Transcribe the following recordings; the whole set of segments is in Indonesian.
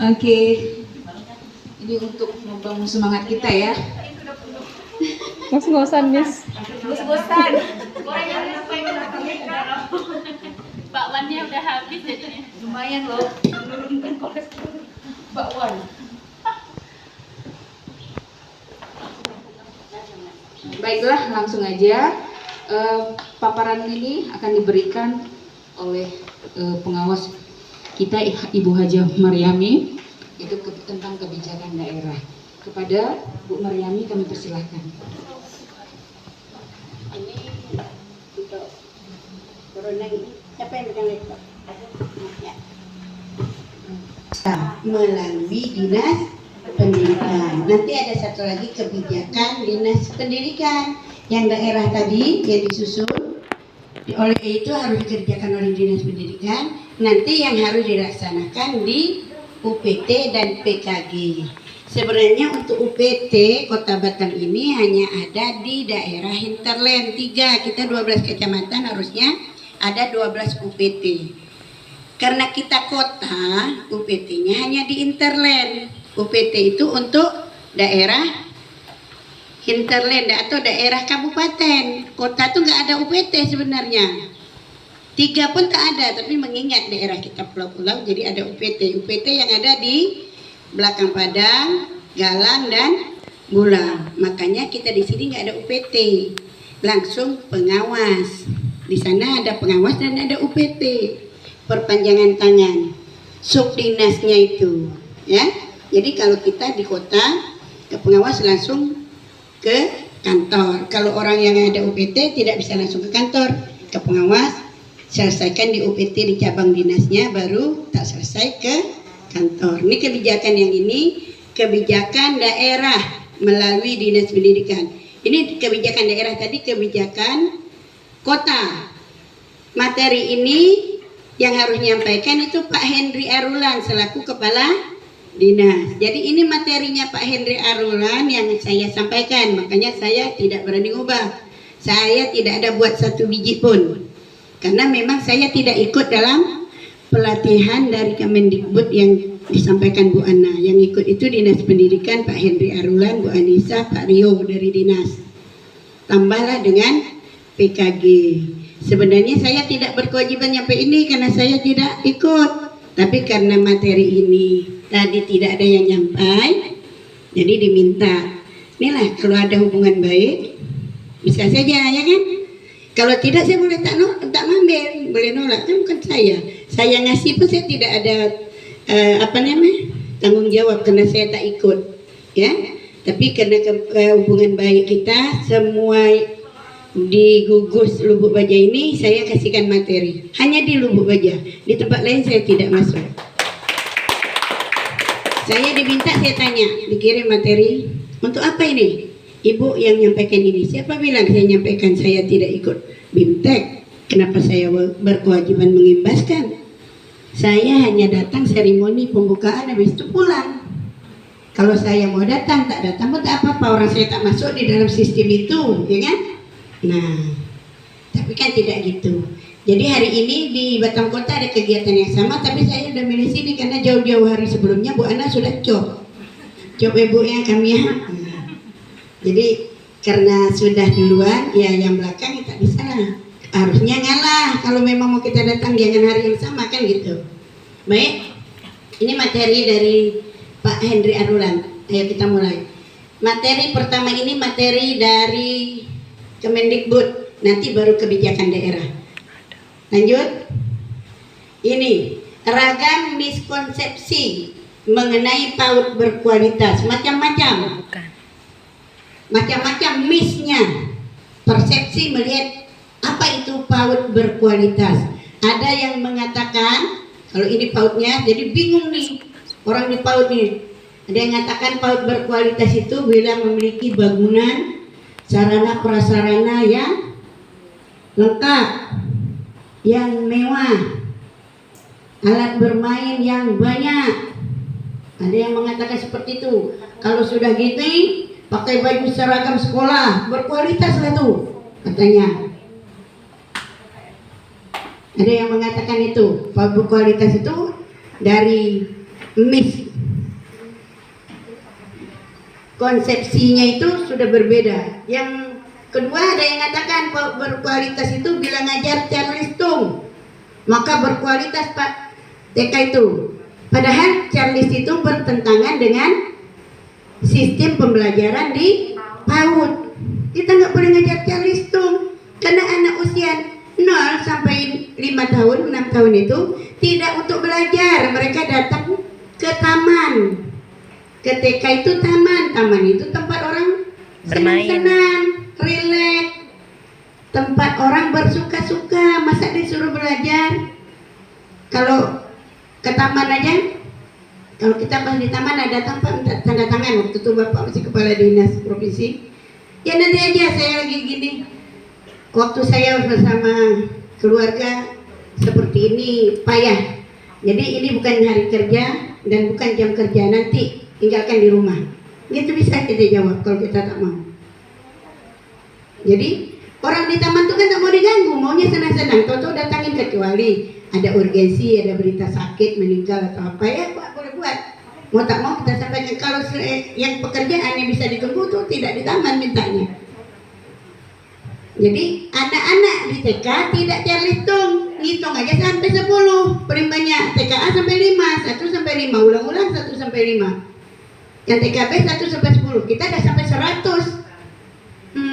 Oke, ini untuk membangun semangat kita ya. Ngos-ngosan, Miss. Ngos-ngosan. Bakwannya udah habis jadinya. Lumayan loh, menurunkan kolesterol bakwan. Baiklah, langsung aja. Paparan ini akan diberikan oleh pengawas kita, Ibu Hajah Maryami, itu tentang kebijakan daerah. Kepada Bu Maryami kami persilahkan. Ini untuk corona ini, siapa yang pegang laptop? Ya. Melalui dinas pendidikan. Nanti ada satu lagi kebijakan dinas pendidikan yang daerah tadi yang disusun oleh itu harus dikerjakan oleh dinas pendidikan. Nanti yang harus dilaksanakan di UPT dan PKG. Sebenarnya untuk UPT Kota Batam ini hanya ada di daerah hinterland 3. Kita 12 kecamatan harusnya ada 12 UPT. Karena kita kota, UPT-nya hanya di hinterland. UPT itu untuk daerah hinterland atau daerah kabupaten. Kota tuh nggak ada UPT sebenarnya. 3 pun tak ada, tapi mengingat daerah kita pulau-pulau, jadi ada UPT. UPT yang ada di belakang Padang, Galang, dan Bulang. Makanya kita di sini nggak ada UPT, langsung pengawas. Di sana ada pengawas dan ada UPT, perpanjangan tangan, subdinasnya itu, ya. Jadi kalau kita di kota, ke pengawas langsung ke kantor. Kalau orang yang ada UPT tidak bisa langsung ke kantor, ke pengawas. Selesaikan di UPT di cabang dinasnya, baru tak selesai ke kantor. Ini kebijakan yang ini kebijakan daerah melalui dinas pendidikan. Ini kebijakan daerah, tadi kebijakan kota. Materi ini yang harus menyampaikan itu Pak Henry Arulan selaku kepala dinas. Jadi ini materinya Pak Henry Arulan yang saya sampaikan. Makanya saya tidak berani ubah. Saya tidak ada buat satu biji pun. Karena memang saya tidak ikut dalam pelatihan dari Kemendikbud yang disampaikan Bu Ana. Yang ikut itu Dinas Pendidikan Pak Henry Arulan, Bu Anissa, Pak Rio dari Dinas. Tambahlah dengan PKG. Sebenarnya saya tidak berkewajiban nyampe ini karena saya tidak ikut. Tapi karena materi ini tadi tidak ada yang nyampai, jadi diminta. Inilah kalau ada hubungan baik, bisa saja ya kan. Kalau tidak saya boleh tak ngambil, boleh nolak, kan bukan saya ngasih pun saya tidak ada tanggung jawab karena saya tak ikut ya. Tapi karena hubungan baik kita semua di gugus Lubuk Baja ini, saya kasihkan materi hanya di Lubuk Baja, di tempat lain saya tidak masuk. Saya diminta, saya tanya, dikirim materi untuk apa ini? Ibu yang nyampaikan ini. Siapa bilang saya nyampaikan saya tidak ikut BIMTEK? Kenapa saya berkewajiban mengimbaskan? Saya hanya datang seremoni pembukaan, habis itu pulang. Kalau saya mau datang, tak datang pun tak apa-apa. Orang saya tak masuk di dalam sistem itu, ya kan? Nah, tapi kan tidak gitu. Jadi hari ini di Batam Kota ada kegiatan yang sama, tapi saya sudah milih sini karena jauh-jauh hari sebelumnya Bu Ana sudah cop ibu yang kami ya. Jadi karena sudah duluan, ya yang belakang tak bisa lah. Harusnya ngalah. Kalau memang mau kita datang jangan hari yang sama kan gitu. Baik, ini materi dari Pak Hendri Arulan. Ayo kita mulai. Materi pertama ini materi dari Kemendikbud. Nanti baru kebijakan daerah. Lanjut. Ini ragam miskonsepsi mengenai PAUD berkualitas. Macam-macam misnya, persepsi melihat apa itu PAUD berkualitas. Ada yang mengatakan kalau ini PAUD-nya, jadi bingung nih orang di PAUD ini. Ada yang mengatakan PAUD berkualitas itu bila memiliki bangunan, sarana prasarana yang lengkap, yang mewah, alat bermain yang banyak. Ada yang mengatakan seperti itu. Kalau sudah gini, pakai baju seragam sekolah, berkualitas lah tuh katanya. Ada yang mengatakan itu, berkualitas itu dari konsepsinya itu sudah berbeda. Yang kedua ada yang mengatakan berkualitas itu bila ngajar Charleston, maka berkualitas Pak TK itu. Padahal Charles itu bertentangan dengan sistem pembelajaran di PAUD. Kita nggak boleh ngajar Charleston karena anak usia 0 sampai 5 tahun, 6 tahun itu tidak untuk belajar. Mereka datang ke taman. Ke TK itu taman itu tempat orang senang-senang, rileks, tempat orang bersuka-suka. Masa disuruh belajar? Kalau ke taman aja, kalau kita pas di taman ada tanda tangan, waktu itu Bapak masih kepala dinas provinsi. Ya nanti aja saya lagi gini. Waktu saya bersama keluarga seperti ini payah. Jadi ini bukan hari kerja dan bukan jam kerja, nanti tinggalkan di rumah. Gitu bisa kita jawab kalau kita tak mau. Jadi orang di taman itu kan tak mau diganggu, maunya senang-senang. Tahu-tahu datangin, kecuali ada urgensi, ada berita sakit, meninggal atau apa, ya boleh buat. Mau tak mau kita sampaikan. Kalau yang pekerjaan yang bisa ditunggu tuh tidak di taman mintanya. Jadi anak-anak di TK tidak Charleston, ngitung aja sampai 10. Paling banyak TKA sampai 5, 1 sampai 5, ulang-ulang 1 sampai 5. Yang TKB 1 sampai 10, kita udah sampai 100.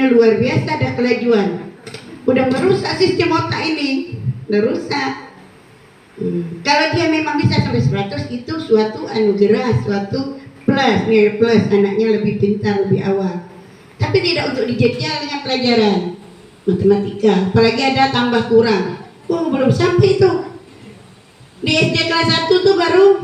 Luar biasa, ada kelajuan. Udah merusak sistem otak ini, udah rusak. Kalau dia memang bisa sampai 100, itu suatu anugerah, suatu plus, nilai plus, anaknya lebih pintar, lebih awal. Tapi tidak untuk dijajal dengan pelajaran matematika, apalagi ada tambah kurang. Belum sampai itu. Di SD kelas 1 tuh baru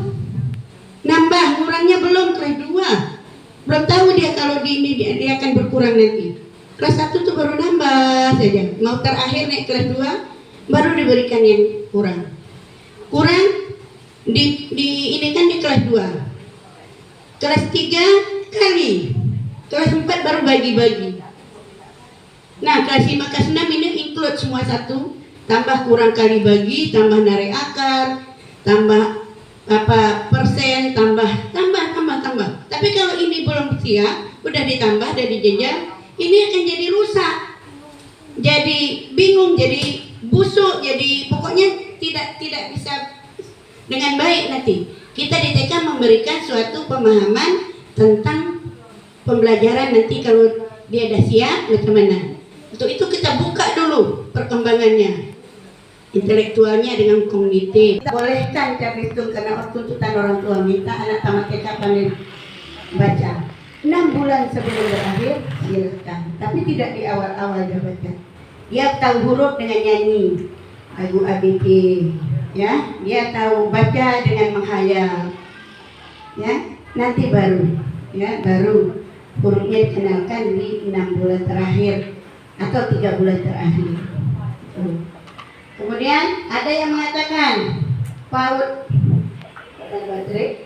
nambah, kurangnya belum kelas 2. Belum tahu dia kalau di ini dia akan berkurang nanti. Kelas 1 tuh baru nambah saja. Mau terakhir naik kelas 2 baru diberikan yang kurang. Kurang di ini kan di kelas 2. Kelas 3 kali. Kelas 4 baru bagi-bagi. Nah, kelas 5 kelas 6 ini include semua satu, tambah kurang kali bagi, tambah narik akar, tambah persen, tambah. Tapi kalau ini belum siap, udah ditambah, udah dijajal, ini akan jadi rusak, jadi bingung, jadi busuk, jadi pokoknya tidak bisa dengan baik nanti. Kita di TK memberikan suatu pemahaman tentang pembelajaran nanti kalau dia dah siap macam mana. Untuk itu kita buka dulu perkembangannya, intelektualnya dengan kognitif. Bolehkan cabai itu karena tuntutan orang tua minta anak tamat TK pandai baca. 6 bulan sebelum berakhir silakan, tapi tidak di awal-awal dia baca. Dia tahu huruf dengan nyanyi lagu ABG, ya. Dia tahu baca dengan menghayal, ya. Nanti baru hurufnya dikenalkan di 6 bulan terakhir atau 3 bulan terakhir. Kemudian ada yang mengatakan PAUD baterai.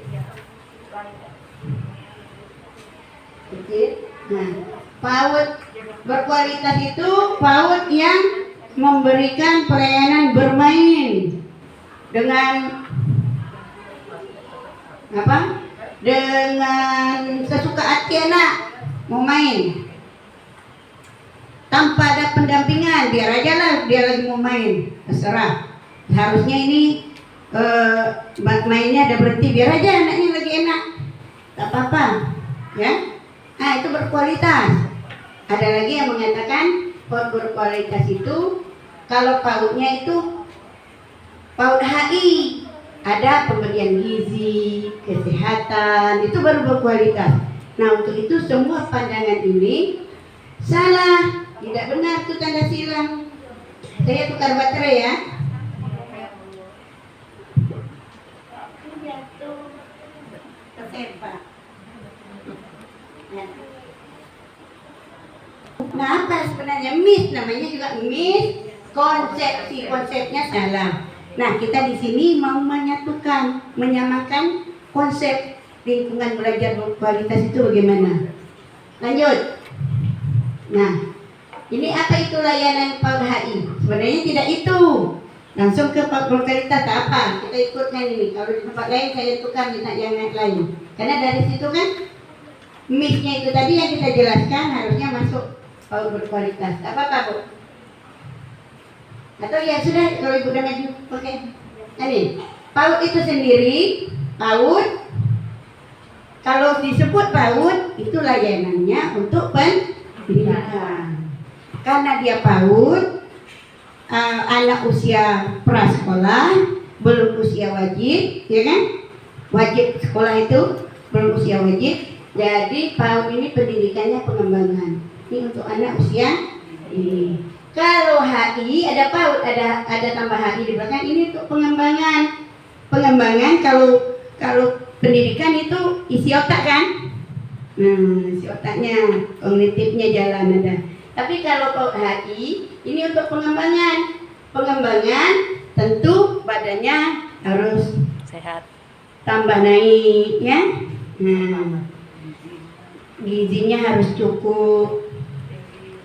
Nah, PAUD berkualitas itu PAUD yang memberikan pelayanan bermain dengan apa? Dengan sesuka hati anak mau main, tanpa ada pendampingan, biar aja lah dia lagi mau main, terserah. Harusnya ini mainnya ada berhenti, biar aja anaknya lagi enak, tak apa-apa, ya. Nah, itu berkualitas. Ada lagi yang mengatakan PAUD berkualitas itu kalau PAUD-nya itu PAUD HI, ada pemberian gizi, kesehatan, itu baru berkualitas. Nah, untuk itu semua pandangan ini salah, tidak benar, itu tanda silang. Saya tukar baterai ya. Nah, apa sebenarnya miss? Namanya juga miss konsepnya salah. Nah, kita di sini mau menyamakan konsep lingkungan belajar berkualitas itu bagaimana? Lanjut. Nah, ini apa itu layanan PAUD HI? Sebenarnya tidak itu. Langsung ke PAUD berkualitas tak apa? Kita ikutkan ini. Kalau di tempat lain saya tukar minta yang lain. Karena dari situ kan miss-nya itu tadi yang kita jelaskan harusnya masuk PAUD berkualitas. Tak apa-apa, Bu. Atau ya sudah, kalau Ibu udah maju, oke. Ini PAUD itu sendiri, PAUD. Kalau disebut PAUD itu layanannya untuk pendidikan. Karena dia PAUD, anak usia prasekolah, belum usia wajib, ya kan? Wajib sekolah itu belum usia wajib. Jadi PAUD ini pendidikannya pengembangan. Ini untuk anak usia ini. Kalau HI ada PAUD, ada tambah HI di belakang, ini untuk pengembangan. Pengembangan kalau pendidikan itu isi otak kan? Isi otaknya, kognitifnya jalan ada. Tapi kalau PAUD HI ini untuk pengembangan. Pengembangan tentu badannya harus Sehat. tambah naik, ya. Gizinya harus cukup.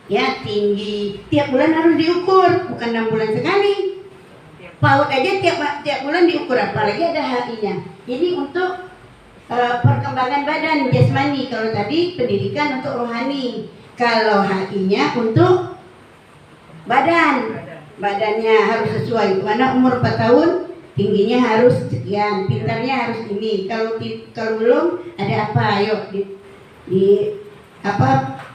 Ya, tinggi. Tiap bulan harus diukur, bukan 6 bulan sekali. PAUD aja tiap bulan diukur, apalagi ada HI-nya. Ini untuk perkembangan badan jasmani. Kalau tadi pendidikan untuk rohani. Kalau HI-nya untuk badan. Badannya harus sesuai. Mana umur 4 tahun, tingginya harus sekian, pintarnya harus ini. Kalau belum ada apa, ayo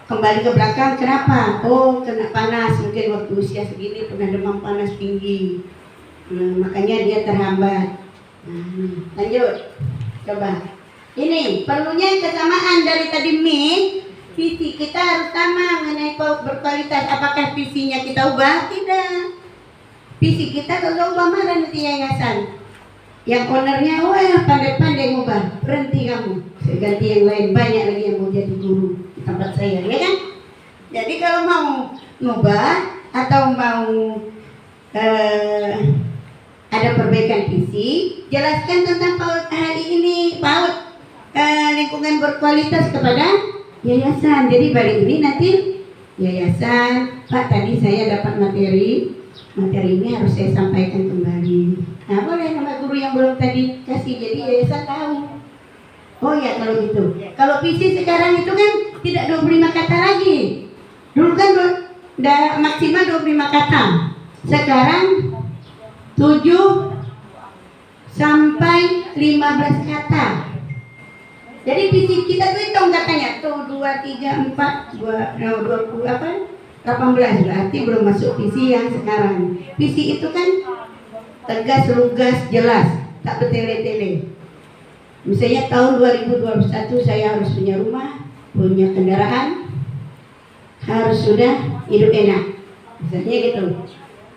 kembali ke belakang. Kenapa? Oh, kena panas, mungkin waktu usia segini pernah demam panas tinggi, makanya dia terhambat. Lanjut, coba. Ini perlunya kesamaan dari tadi visi kita harus sama mengenai PAUD berkualitas. Apakah visinya kita ubah? Tidak. Visi kita kalau ubah malah nanti yayasan yang ownernya, wah pandai-pandai ngubah, berhenti kamu, saya ganti yang lain. Banyak lagi yang mau jadi guru di tempat saya, ya kan? Jadi kalau mau ngubah atau mau ada perbaikan visi, jelaskan tentang PAUD HI ini, PAUD lingkungan berkualitas kepada yayasan. Jadi balik ini nanti yayasan, Pak tadi saya dapat materi ini harus saya sampaikan kembali. Nah, boleh nama guru yang belum tadi kasih, jadi yayasan tahu. Oh ya, kalau gitu. Kalau visi sekarang itu kan tidak 25 kata lagi. Dulu kan udah maksimal 25 kata. Sekarang 7 sampai 15 kata. Jadi visi kita tuh hitung katanya tuh 2, 3, 4, 20 apa? 18 berarti belum masuk visi yang sekarang. Visi itu kan tegas, lugas, jelas, tak bertele-tele. Misalnya tahun 2021 saya harus punya rumah, punya kendaraan, harus sudah hidup enak. Misalnya gitu.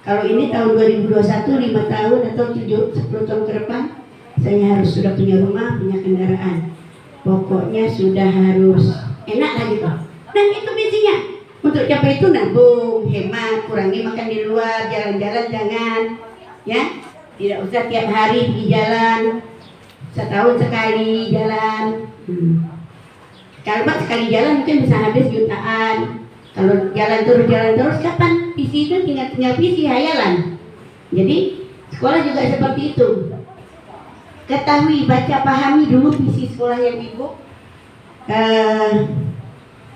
Kalau ini tahun 2021, 5 tahun atau 10 tahun ke depan, saya harus sudah punya rumah, punya kendaraan. Pokoknya sudah harus enak lah gitu. Nah itu visinya. Untuk capai itu nabung, hemat, kurangi makan di luar, jalan-jalan jangan, ya. Tidak usah tiap hari pergi jalan, setahun sekali jalan. Kalau sekali jalan mungkin bisa habis jutaan. Kalau jalan terus kapan? Visi itu tinggal visi hayalan. Jadi sekolah juga seperti itu. Ketahui, baca, pahami dulu visi sekolah yang ibu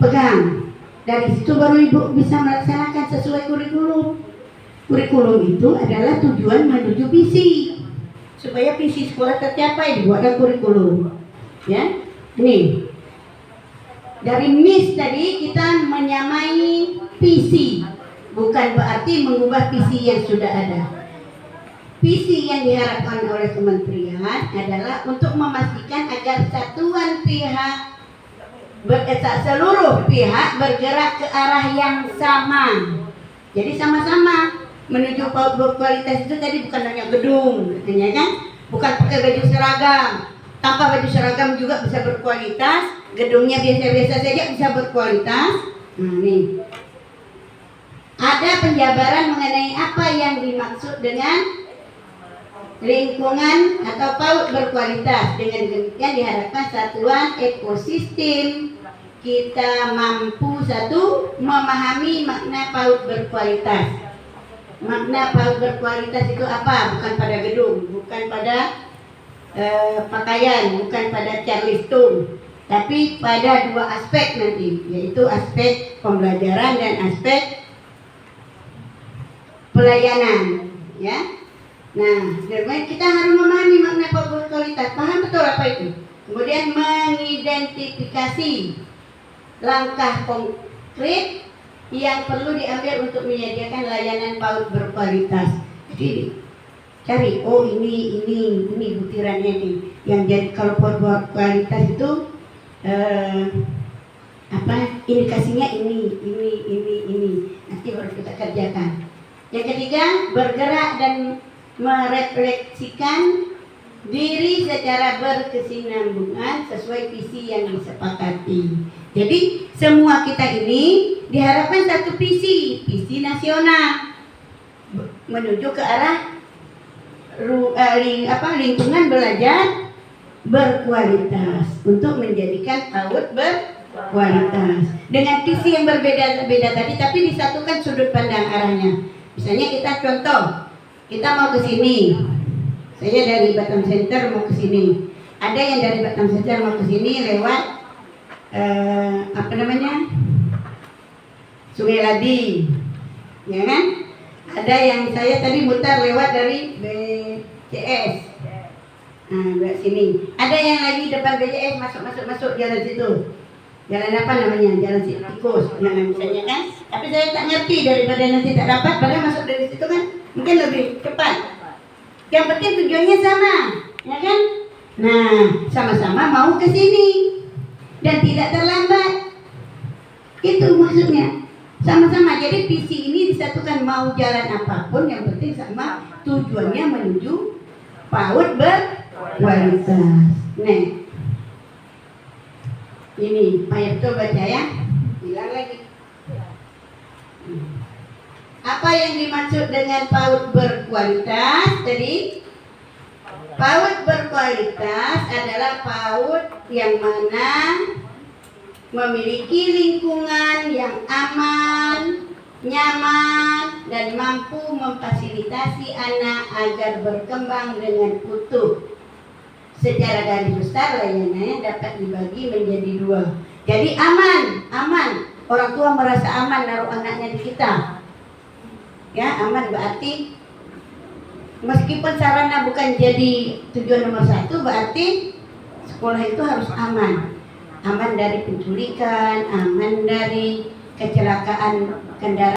pegang. Dari situ baru ibu bisa melaksanakan sesuai kurikulum. Kurikulum itu adalah tujuan menuju visi. Supaya visi sekolah tercapai dibuatkan kurikulum. Ya, ini. Dari MIS tadi kita menyamai visi. Bukan berarti mengubah visi yang sudah ada. Visi yang diharapkan oleh kementerian adalah untuk memastikan agar satuan pihak seluruh pihak bergerak ke arah yang sama. Jadi sama-sama menuju PAUD berkualitas itu tadi bukan hanya gedung, katanya kan? Bukan pakai baju seragam. Tanpa baju seragam juga bisa berkualitas. Gedungnya biasa-biasa saja bisa berkualitas. Nah, nih. Ada penjabaran mengenai apa yang dimaksud dengan lingkungan atau PAUD berkualitas. Dengan demikian diharapkan satuan ekosistem kita mampu satu memahami makna PAUD berkualitas. Makna PAUD berkualitas itu apa? Bukan pada gedung, bukan pada pakaian, bukan pada Charleston, tapi pada dua aspek nanti, yaitu aspek pembelajaran dan aspek pelayanan, ya. Nah, kita harus memahami makna PAUD berkualitas, paham betul apa itu. Kemudian mengidentifikasi langkah konkret yang perlu diambil untuk menyediakan layanan PAUD berkualitas. Jadi cari, oh ini butirannya nih. Yang jadi kalau PAUD berkualitas itu indikasinya ini. Nanti baru kita kerjakan. Yang ketiga, bergerak dan merefleksikan diri secara berkesinambungan sesuai visi yang disepakati. Jadi semua kita ini diharapkan satu visi nasional menuju ke arah lingkungan belajar berkualitas untuk menjadikan PAUD berkualitas dengan visi yang berbeda-beda tadi, tapi disatukan sudut pandang arahnya. Misalnya kita contoh, kita mau ke sini. Saya dari Batam Center mau ke sini. Ada yang dari Batam Center mau ke sini lewat Sungai Ladi, ya kan? Ada yang saya tadi mutar lewat dari BCS. Nah, lewat sini. Ada yang lagi depan BCS masuk jalan situ. Jalan apa namanya? Jalan tikus. Nah, misalnya kan? Tapi saya tak ngerti, daripada nanti tak dapat, padahal masuk dari situ kan mungkin lebih cepat. Yang penting tujuannya sama, ya kan? Nah, sama-sama mau ke sini dan tidak terlambat. Itu maksudnya. Sama-sama. Jadi visi ini disatukan, mau jalan apapun yang penting sama, tujuannya menuju PAUD berkualitas. Nah, ini payah betul baca ya. Bilang lagi. Apa yang dimaksud dengan PAUD berkualitas tadi? PAUD berkualitas adalah PAUD yang mana memiliki lingkungan yang aman, nyaman, dan mampu memfasilitasi anak agar berkembang dengan utuh. Secara garis besar layanannya dapat dibagi menjadi dua. Jadi aman. Orang tua merasa aman naruh anaknya di kita. Ya, aman berarti meskipun sarana bukan jadi tujuan nomor satu, berarti sekolah itu harus aman. Aman dari penculikan, aman dari kecelakaan kendaraan